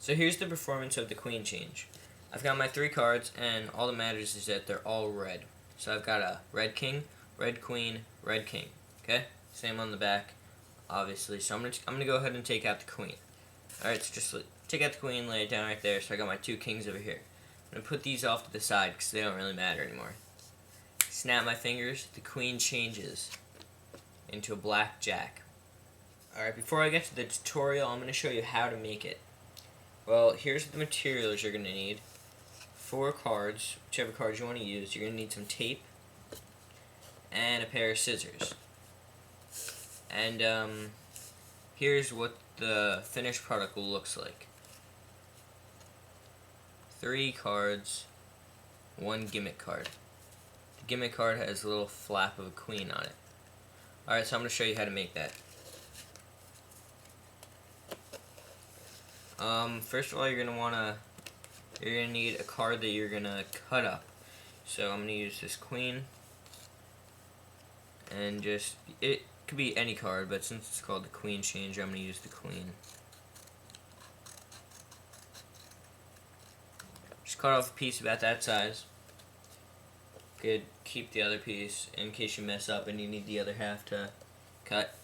So here's the performance of the queen change. I've got my 3 cards, and all that matters is that they're all red. So I've got a red king, red queen, red king. Okay? Same on the back, obviously. So I'm gonna go ahead and take out the queen. Alright, so just take out the queen, lay it down right there. So I got my 2 kings over here. I'm gonna put these off to the side because they don't really matter anymore. Snap my fingers, the queen changes into a black jack. Alright, before I get to the tutorial, I'm gonna show you how to make it. Well, here's the materials you're going to need. 4 cards, whichever cards you want to use. You're going to need some tape and a pair of scissors. And here's what the finished product looks like. 3 cards, 1 gimmick card. The gimmick card has a little flap of a queen on it. Alright, so I'm going to show you how to make that. First of all, you're gonna need a card that you're gonna cut up. So I'm gonna use this queen, and it could be any card, but since it's called the queen change, I'm gonna use the queen. Just cut off a piece about that size. Good. Keep the other piece in case you mess up and you need the other half to cut.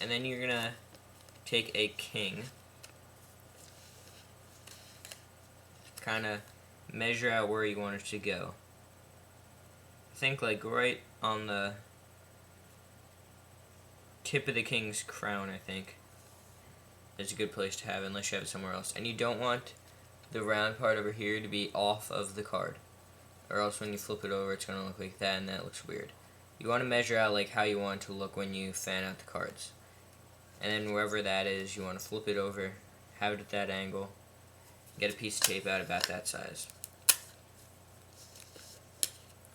And then you're gonna take a king. Kind of measure out where you want it to go. I think like right on the tip of the king's crown, I think, is a good place to have it, unless you have it somewhere else. And you don't want the round part over here to be off of the card, or else when you flip it over it's going to look like that, and that looks weird. You want to measure out like how you want it to look when you fan out the cards. And then wherever that is, you want to flip it over, have it at that angle. Get a piece of tape out about that size.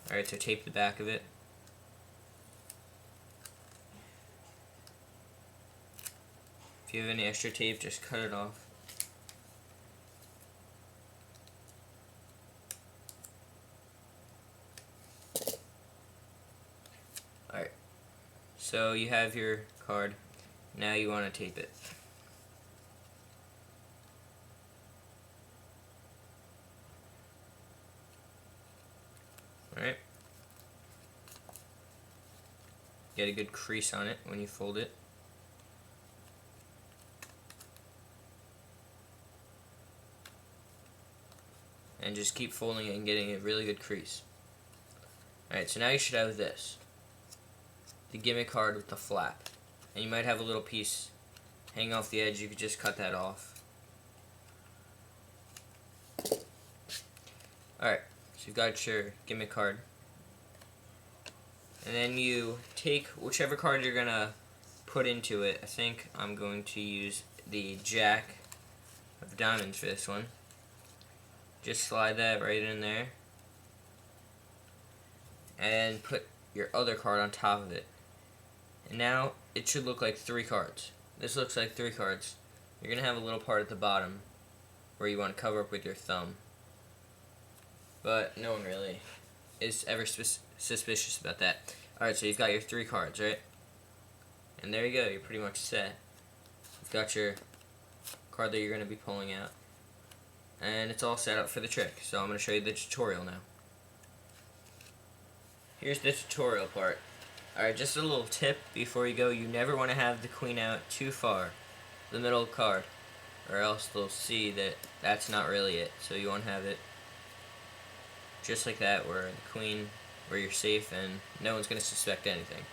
Alright, so tape the back of it. If you have any extra tape, just cut it off. Alright, so you have your card. Now you want to tape it. Alright. Get a good crease on it when you fold it. And just keep folding it and getting a really good crease. Alright, so now you should have this. The gimmick card with the flap. And you might have a little piece hanging off the edge. You could just cut that off. Alright. So you've got your gimmick card. And then you take whichever card you're going to put into it. I think I'm going to use the jack of diamonds for this one. Just slide that right in there. And put your other card on top of it. And now it should look like 3 cards. This looks like 3 cards. You're going to have a little part at the bottom where you want to cover up with your thumb. But no one really is ever suspicious about that. Alright, so you've got your 3 cards, right? And there you go, you're pretty much set. You've got your card that you're going to be pulling out. And it's all set up for the trick. So I'm going to show you the tutorial now. Here's the tutorial part. Alright, just a little tip before you go. You never want to have the queen out too far, the middle card, or else they'll see that that's not really it. So you want to have it just like that, where the queen, where you're safe and no one's going to suspect anything.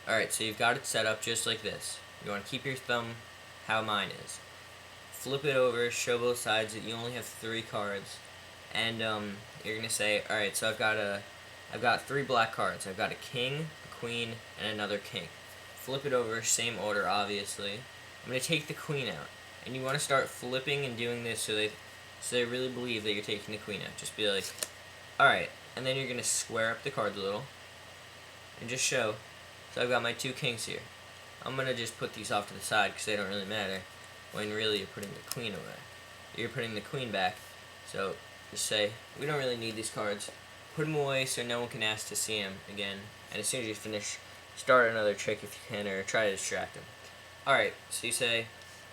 Alright, so you've got it set up just like this. You want to keep your thumb how mine is. Flip it over, show both sides that you only have 3 cards, and you're going to say, alright, so I've got 3 black cards. I've got a king, a queen, and another king. Flip it over, same order, obviously. I'm going to take the queen out, and you want to start flipping and doing this so they really believe that you're taking the queen out. Just be like, alright, and then you're going to square up the cards a little, and just show. So I've got my 2 kings here. I'm going to just put these off to the side because they don't really matter, when really you're putting the queen away. You're putting the queen back, so just say, we don't really need these cards. Put them away so no one can ask to see them again, and as soon as you finish, start another trick if you can, or try to distract them. Alright, so you say,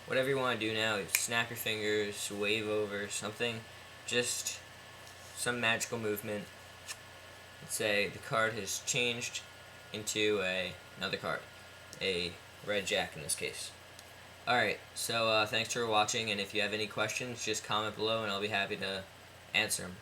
whatever you want to do now. Snap your fingers, wave over, something. Just some magical movement. Let's say the card has changed into another card. A red jack in this case. Alright, so thanks for watching, and if you have any questions, just comment below and I'll be happy to answer them.